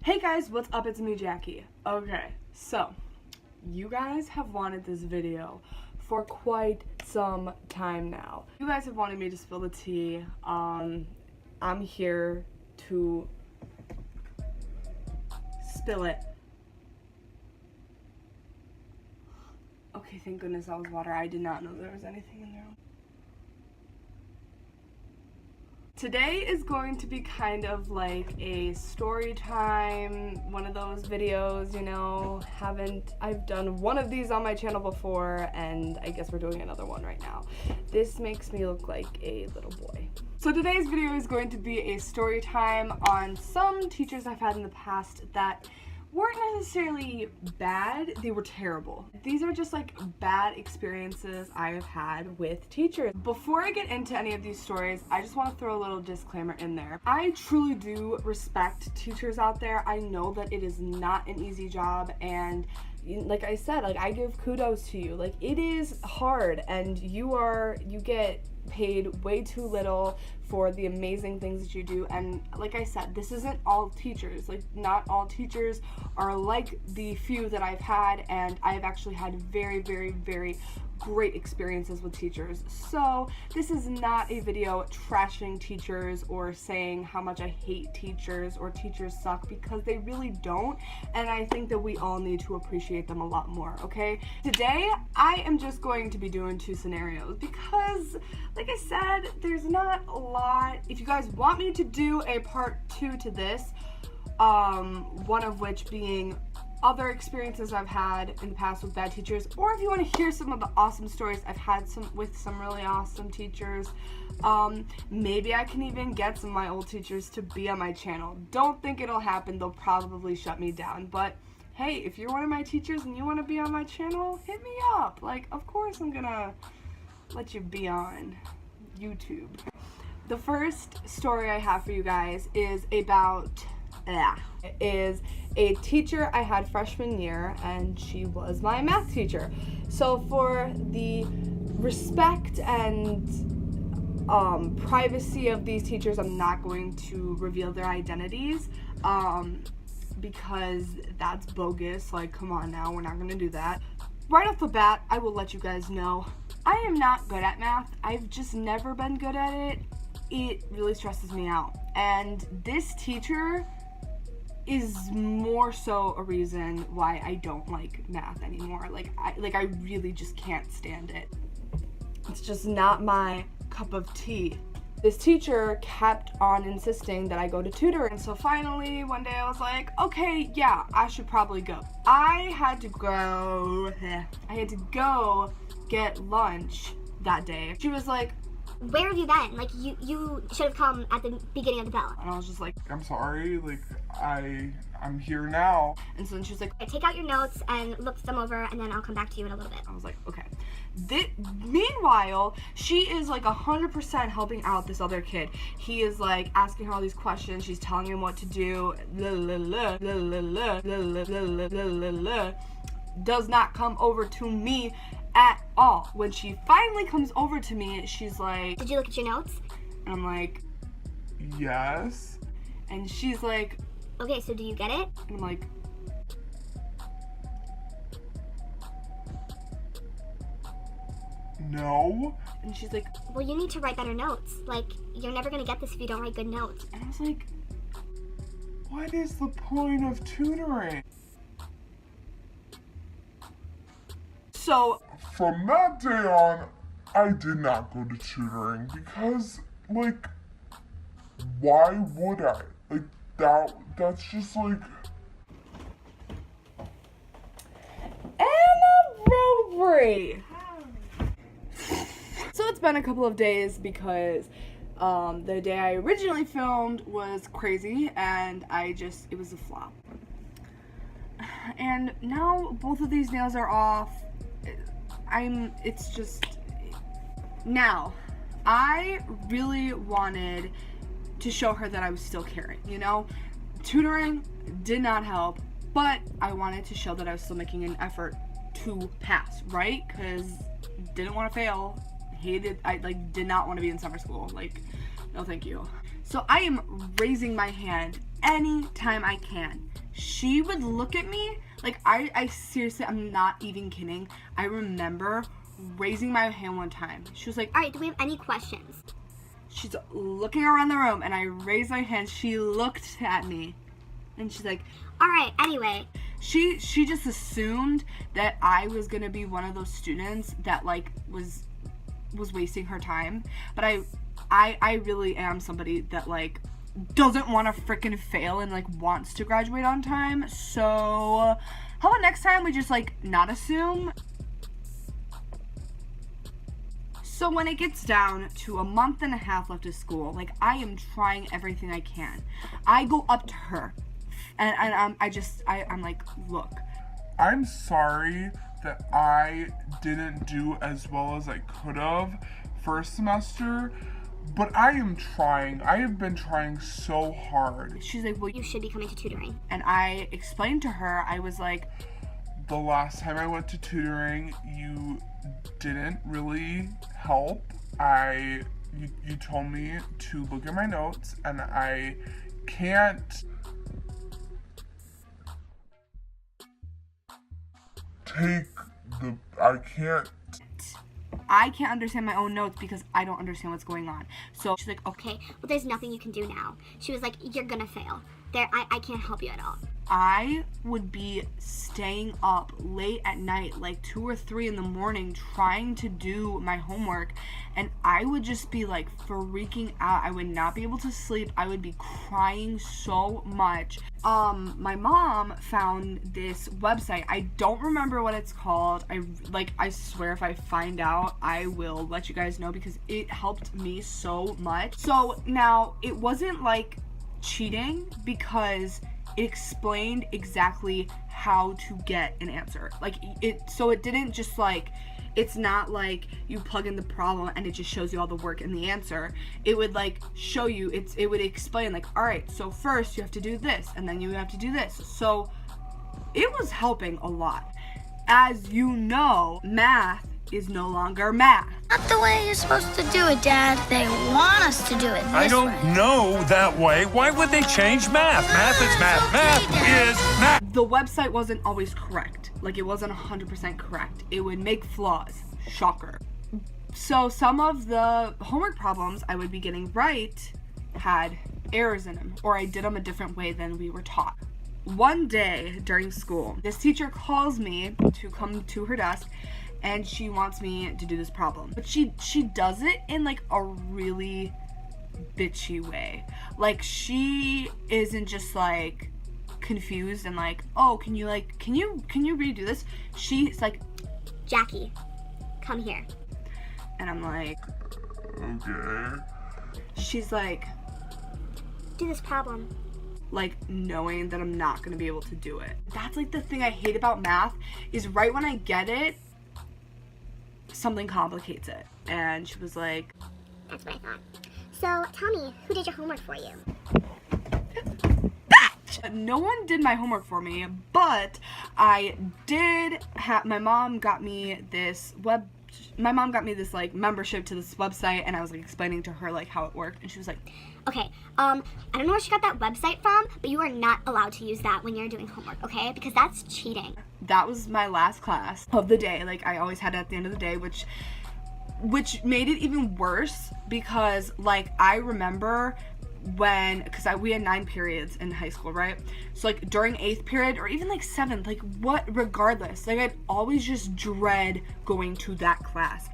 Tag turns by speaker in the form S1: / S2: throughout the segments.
S1: Hey guys, what's up? It's me, Jackie. Okay, so you guys have wanted this video for quite some time now. You guys have wanted me to spill the tea. I'm here to spill it. Okay, thank goodness that was water. I did not know there was anything in there. Today is going to be kind of like a story time, one of those videos, you know, I've done one of these on my channel before, and I guess we're doing another one right now. This makes me look like a little boy. So today's video is going to be a story time on some teachers I've had in the past that weren't necessarily bad, they were terrible. These are just like bad experiences I have had with teachers. Before I get into any of these stories, I just want to throw a little disclaimer in there. I truly do respect teachers out there. I know that it is not an easy job, and like I said, like, I give kudos to you. Like, it is hard, and you get paid way too little for the amazing things that you do. And like I said, this isn't all teachers. Like, not all teachers are like the few that I've had, and I've actually had very, very, very great experiences with teachers. So this is not a video trashing teachers or saying how much I hate teachers or teachers suck, because they really don't, and I think that we all need to appreciate them a lot more, okay? Today I am just going to be doing two scenarios because, like I said, there's not a lot. If you guys want me to do a part 2 to this, one of which being other experiences I've had in the past with bad teachers, or if you want to hear some of the awesome stories I've had with some really awesome teachers, maybe I can even get some of my old teachers to be on my channel. Don't think it'll happen, they'll probably shut me down, but hey, if you're one of my teachers and you want to be on my channel, hit me up. Like, of course I'm gonna let you be on YouTube. The first story I have for you guys is about a teacher I had freshman year, and she was my math teacher. So for the respect and privacy of these teachers, I'm not going to reveal their identities because that's bogus. Like, come on now, we're not gonna do that. Right off the bat, I will let you guys know I am not good at math. I've just never been good at it. It really stresses me out, and this teacher is more so a reason why I don't like math anymore. I really just can't stand it. It's just not my cup of tea. This teacher kept on insisting that I go to tutor, and so finally one day I was like, okay, yeah, I should probably go. I had to go get lunch that day. She was like,
S2: where have you been? Like, you should have come at the beginning of the bell.
S1: and I was just like,
S3: I'm sorry, like, I'm here now.
S1: and so then she was like,
S2: Take out your notes and look them over, and then I'll come back to you in a little bit.
S1: I was like, okay. Meanwhile, she is like 100% helping out this other kid. He is like asking her all these questions. She's telling him what to do. Does not come over to me at all. When she finally comes over to me, she's like,
S2: Did you look at your notes?
S1: and I'm like,
S3: Yes.
S1: and she's like,
S2: Okay, so do you get it?
S1: and I'm like,
S3: No.
S1: and she's like,
S2: Well, you need to write better notes. Like, you're never gonna get this if you don't write good notes.
S1: and I was like,
S3: What is the point of tutoring?
S1: so
S3: From that day on, I did not go to tutoring because, like, why would I? Like, that's just like...
S1: Anna Robry. So it's been a couple of days because the day I originally filmed was crazy, and it was a flop. And now both of these nails are off. Now, I really wanted to show her that I was still caring, you know? Tutoring did not help, but I wanted to show that I was still making an effort to pass, right? Because didn't want to fail. I did not want to be in summer school. Like, no thank you. So I am raising my hand any time I can. She would look at me, like, I seriously, I'm not even kidding. I remember raising my hand one time. She was like,
S2: All right, do we have any questions?
S1: she's looking around the room, and I raised my hand. She looked at me, and she's like,
S2: All right, anyway.
S1: she just assumed that I was gonna be one of those students that, like, was wasting her time. But I really am somebody that, like, doesn't want to freaking fail and, like, wants to graduate on time. So how about next time we just, like, not assume? So when it gets down to a month and a half left of school, like, I am trying everything I can. I go up to her and I'm like, look,
S3: I'm sorry that I didn't do as well as I could have first semester, but I am trying. I have been trying so hard.
S1: she's like, well,
S2: You should be coming to tutoring.
S1: and I explained to her, I was like,
S3: The last time I went to tutoring, you didn't really help. You told me to look at my notes, and I can't
S1: I can't understand my own notes because I don't understand what's going on. So she's like, okay.
S2: Okay, well, there's nothing you can do now. She was like, you're gonna fail. I can't help you at all.
S1: I would be staying up late at night, like 2 or 3 in the morning, trying to do my homework, and I would just be, like, freaking out. I would not be able to sleep. I would be crying so much. My mom found this website. I don't remember what it's called. I swear if I find out, I will let you guys know because it helped me so much. So now, it wasn't like cheating because it explained exactly how to get an answer. Like, so it didn't just, like, it's not like you plug in the problem and it just shows you all the work and the answer. It would, like, show you, it would explain, like, all right, so first you have to do this and then you have to do this. So it was helping a lot. As you know, math is no longer math.
S4: Not the way you're supposed to do it, Dad. They want us to do it this
S5: I don't
S4: way.
S5: know that way. Why would they change math? Math is math. Math is math.
S1: The website wasn't always correct. Like, it wasn't 100% correct. It would make flaws. Shocker. So some of the homework problems I would be getting right had errors in them, or I did them a different way than we were taught. One day during school, this teacher calls me to come to her desk, and she wants me to do this problem. But she does it in, like, a really bitchy way. Like, she isn't just, like, confused and like, oh, can you redo this? She's like,
S2: Jackie, come here.
S1: and I'm like,
S3: Okay.
S1: she's like,
S2: Do this problem.
S1: like, knowing that I'm not gonna be able to do it. That's, like, the thing I hate about math, is right when I get it, something complicates it. And she was like,
S2: That's what I thought. So, tell me, who did your homework for you?
S1: no one did my homework for me, but I did have, my mom got me this like membership to this website, and I was like explaining to her like how it worked, and she was like,
S2: Okay, I don't know where she got that website from, but you are not allowed to use that when you're doing homework, okay? Because that's cheating.
S1: that was my last class of the day. Like, I always had it at the end of the day, which made it even worse because, like, I remember because we had 9 periods in high school, right? So, like, during 8th period or even, like, 7th, like, regardless, like, I'd always just dread going to that class.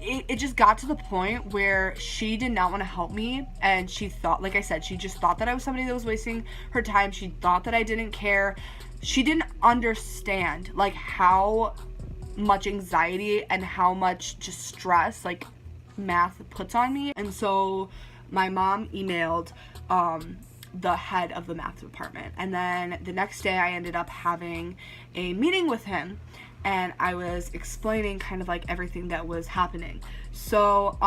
S1: It just got to the point where she did not want to help me, and she thought, like I said, she just thought that I was somebody that was wasting her time. She thought that I didn't care. She didn't understand, like, how much anxiety and how much just stress, like, math puts on me. And so my mom emailed the head of the math department, and then the next day I ended up having a meeting with him, and I was explaining kind of like everything that was happening. So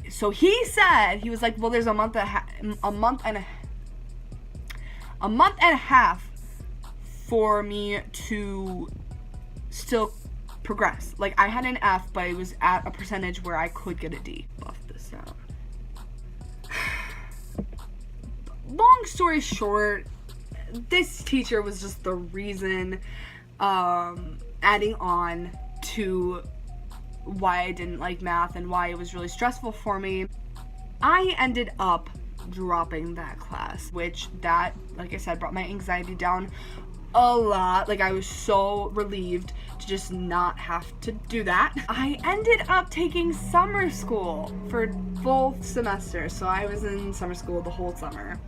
S1: so he said, he was like, well, there's a month and a half for me to still progress. Like, I had an F, but it was at a percentage where I could get a D. Buff this out. long story short, this teacher was just the reason, adding on to why I didn't like math and why it was really stressful for me. I ended up dropping that class, which that, like I said, brought my anxiety down a lot. Like, I was so relieved to just not have to do that. I ended up taking summer school for both semesters, so I was in summer school the whole summer.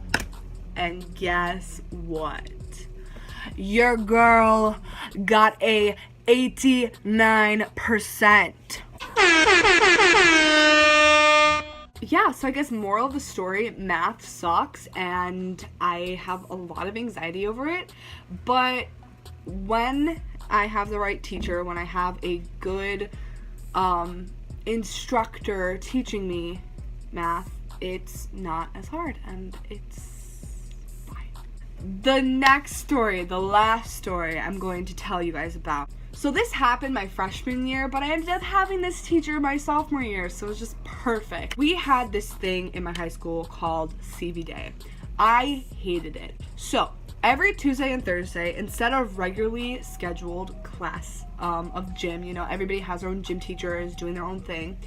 S1: And guess what? Your girl got a 89%. Yeah, so I guess moral of the story, math sucks and I have a lot of anxiety over it, but when I have the right teacher, when I have a good instructor teaching me math, it's not as hard and it's fine. The next story, the last story I'm going to tell you guys about. So this happened my freshman year, but I ended up having this teacher my sophomore year, so it was just perfect. We had this thing in my high school called CV Day. I hated it. So every Tuesday and Thursday, instead of regularly scheduled class of gym, you know, everybody has their own gym teachers doing their own thing.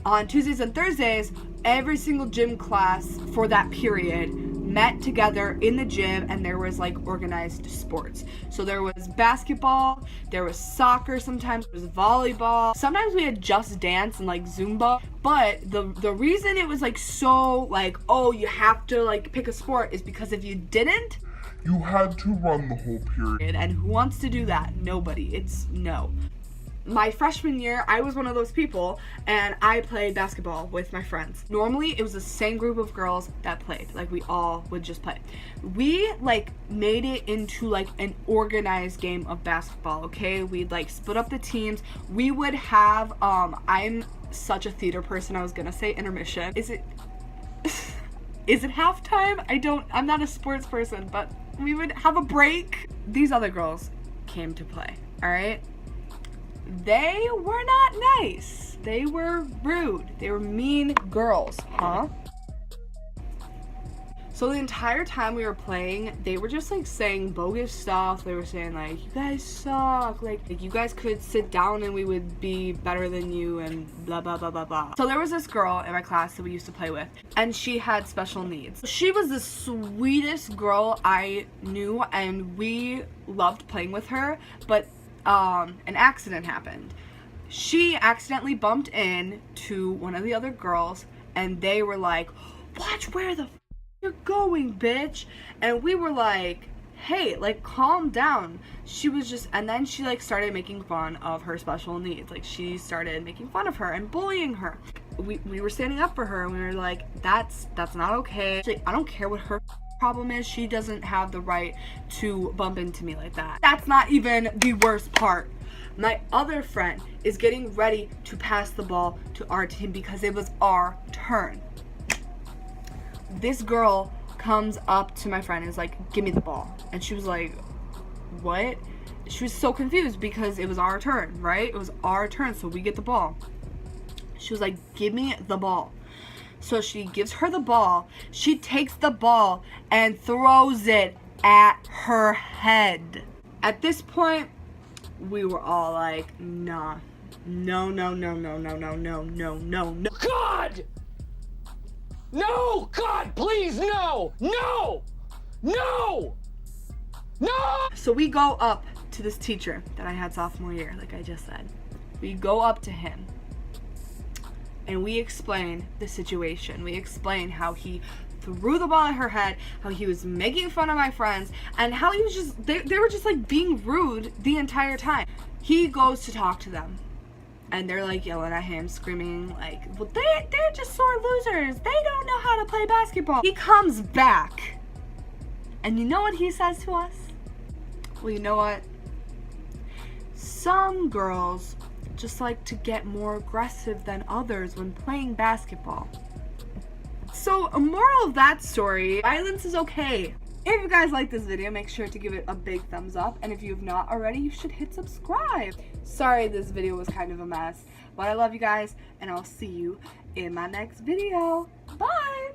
S1: On Tuesdays and Thursdays, every single gym class for that period met together in the gym, and there was like organized sports. So there was basketball, there was soccer, sometimes there was volleyball, sometimes we had just dance and like Zumba. But the reason it was like so like, oh, you have to like pick a sport is because if you didn't,
S3: You had to run the whole period.
S1: and who wants to do that? Nobody. It's no. My freshman year, I was one of those people, and I played basketball with my friends. Normally, it was the same group of girls that played. Like, we all would just play. We, like, made it into, like, an organized game of basketball, okay? We'd, like, split up the teams. We would have, I'm such a theater person, I was gonna say intermission. Is it halftime? I'm not a sports person, but we would have a break. These other girls came to play, all right? They were not nice. They were rude. They were mean girls, huh? So the entire time we were playing, they were just like saying bogus stuff. They were saying like, you guys suck. Like you guys could sit down and we would be better than you and blah, blah, blah, blah, blah. So there was this girl in my class that we used to play with, and she had special needs. She was the sweetest girl I knew, and we loved playing with her, but an accident happened. She accidentally bumped into one of the other girls, and they were like, watch where the you're going, bitch. And we were like, hey, like, calm down. She was just, and then she like started making fun of her special needs. Like, she started making fun of her and bullying her. We were standing up for her, and we were like, that's not okay. Like, I don't care what her problem is, she doesn't have the right to bump into me like that. That's not even the worst part. My other friend is getting ready to pass the ball to our team because it was our turn. This girl comes up to my friend and is like, give me the ball. And she was like, what? She was so confused because it was our turn, right? It was our turn, so we get the ball. She was like, give me the ball. So she gives her the ball. She takes the ball and throws it at her head. At this point, we were all like, nah. No.
S5: God! No! God, please, no! No! No! No!
S1: So we go up to this teacher that I had sophomore year, like I just said. We go up to him, and we explain the situation. We explain how he threw the ball at her head, how he was making fun of my friends, and how he was just, they were just like being rude the entire time. He goes to talk to them, and they're like yelling at him, screaming like, well, they're just sore losers. They don't know how to play basketball. He comes back, and you know what he says to us? Well, you know what? Some girls just like to get more aggressive than others when playing basketball. So, a moral of that story, violence is okay. If you guys like this video, make sure to give it a big thumbs up, and if you have not already, you should hit subscribe. Sorry this video was kind of a mess, but I love you guys, and I'll see you in my next video. Bye!